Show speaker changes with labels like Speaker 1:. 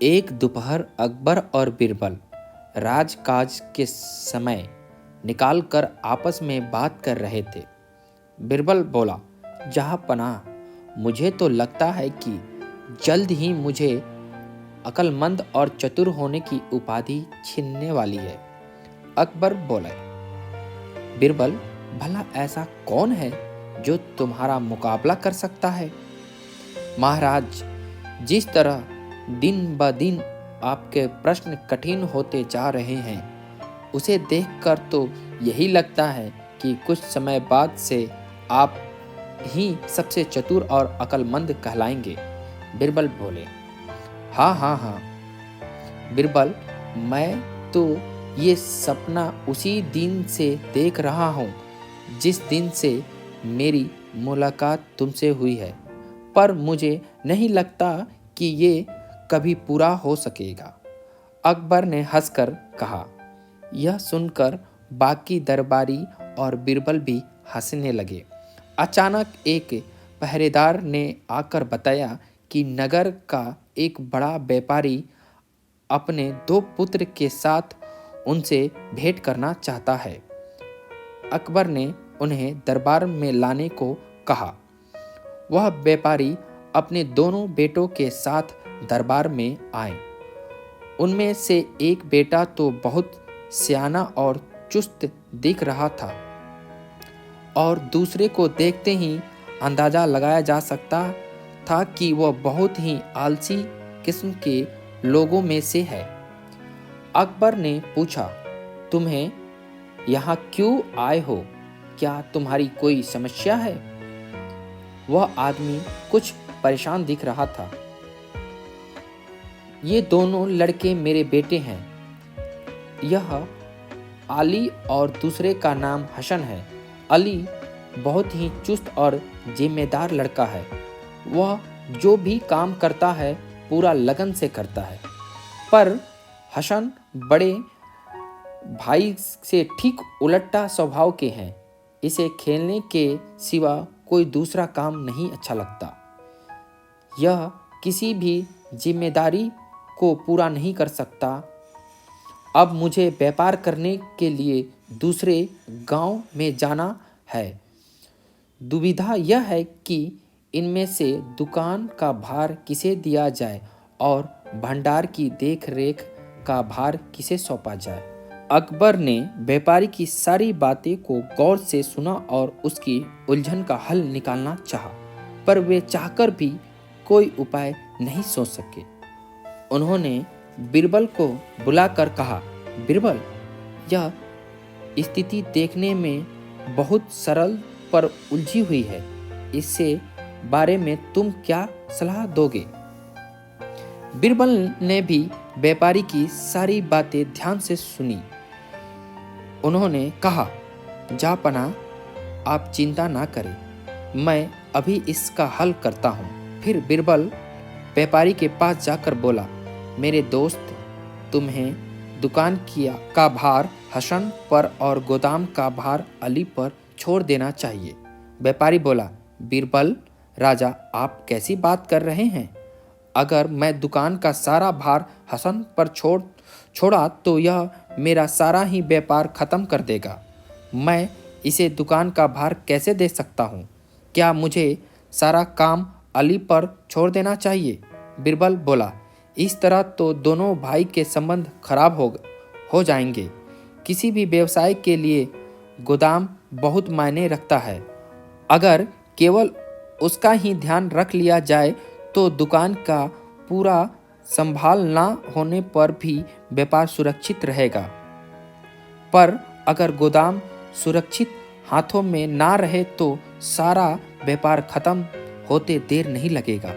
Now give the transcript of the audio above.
Speaker 1: एक दोपहर अकबर और बीरबल राजकाज के समय निकालकर आपस में बात कर रहे थे। बीरबल बोला, जहाँ पनाह, मुझे तो लगता है कि जल्द ही मुझे अक्लमंद और चतुर होने की उपाधि छीनने वाली है। अकबर बोला, बीरबल, भला ऐसा कौन है जो तुम्हारा मुकाबला कर सकता है? महाराज, जिस तरह दिन ब दिन आपके प्रश्न कठिन होते जा रहे हैं, उसे देखकर तो यही लगता है कि कुछ समय बाद से आप ही सबसे चतुर और अक्लमंद कहलाएंगे। बीरबल बोले, हाँ हाँ हाँ बीरबल, मैं तो ये सपना उसी दिन से देख रहा हूँ जिस दिन से मेरी मुलाकात तुमसे हुई है, पर मुझे नहीं लगता कि ये कभी पूरा हो सकेगा। अकबर ने हंसकर कहा। यह सुनकर बाकी दरबारी और बीरबल भी हंसने लगे। अचानक एक पहरेदार ने आकर बताया कि नगर का एक बड़ा व्यापारी अपने 2 पुत्र के साथ उनसे भेंट करना चाहता है। अकबर ने उन्हें दरबार में लाने को कहा। वह व्यापारी अपने दोनों बेटों के साथ दरबार में आए। उनमें से एक बेटा तो बहुत सियाना और चुस्त दिख रहा था और दूसरे को देखते ही अंदाजा लगाया जा सकता था कि वह बहुत ही आलसी किस्म के लोगों में से है। अकबर ने पूछा, तुम्हें यहाँ क्यों आए हो? क्या तुम्हारी कोई समस्या है? वह आदमी कुछ परेशान दिख रहा था। ये दोनों लड़के मेरे बेटे हैं। यह अली और दूसरे का नाम हसन है। अली बहुत ही चुस्त और जिम्मेदार लड़का है। वह जो भी काम करता है पूरा लगन से करता है, पर हसन बड़े भाई से ठीक उलटा स्वभाव के हैं। इसे खेलने के सिवा कोई दूसरा काम नहीं अच्छा लगता। यह किसी भी जिम्मेदारी को पूरा नहीं कर सकता। अब मुझे व्यापार करने के लिए दूसरे गांव में जाना है। दुविधा यह है कि इनमें से दुकान का भार किसे दिया जाए और भंडार की देख रेख का भार किसे सौंपा जाए। अकबर ने व्यापारी की सारी बातें को गौर से सुना और उसकी उलझन का हल निकालना चाहा, पर वे चाहकर भी कोई उपाय नहीं सोच सके। उन्होंने बीरबल को बुलाकर कहा, बीरबल, यह स्थिति देखने में बहुत सरल पर उलझी हुई है। इससे बारे में तुम क्या सलाह दोगे? बीरबल ने भी व्यापारी की सारी बातें ध्यान से सुनी। उन्होंने कहा, जापना, आप चिंता ना करें, मैं अभी इसका हल करता हूँ। फिर बीरबल व्यापारी के पास जाकर बोला, मेरे दोस्त, तुम्हें दुकान का भार हसन पर और गोदाम का भार अली पर छोड़ देना चाहिए। व्यापारी बोला, बीरबल राजा, आप कैसी बात कर रहे हैं? अगर मैं दुकान का सारा भार हसन पर छोड़ा तो यह मेरा सारा ही व्यापार खत्म कर देगा। मैं इसे दुकान का भार कैसे दे सकता हूँ? क्या मुझे सारा काम अली पर छोड़ देना चाहिए? बीरबल बोला, इस तरह तो दोनों भाई के संबंध खराब हो जाएंगे। किसी भी व्यवसाय के लिए गोदाम बहुत मायने रखता है। अगर केवल उसका ही ध्यान रख लिया जाए तो दुकान का पूरा संभाल ना होने पर भी व्यापार सुरक्षित रहेगा, पर अगर गोदाम सुरक्षित हाथों में ना रहे तो सारा व्यापार खत्म होते देर नहीं लगेगा।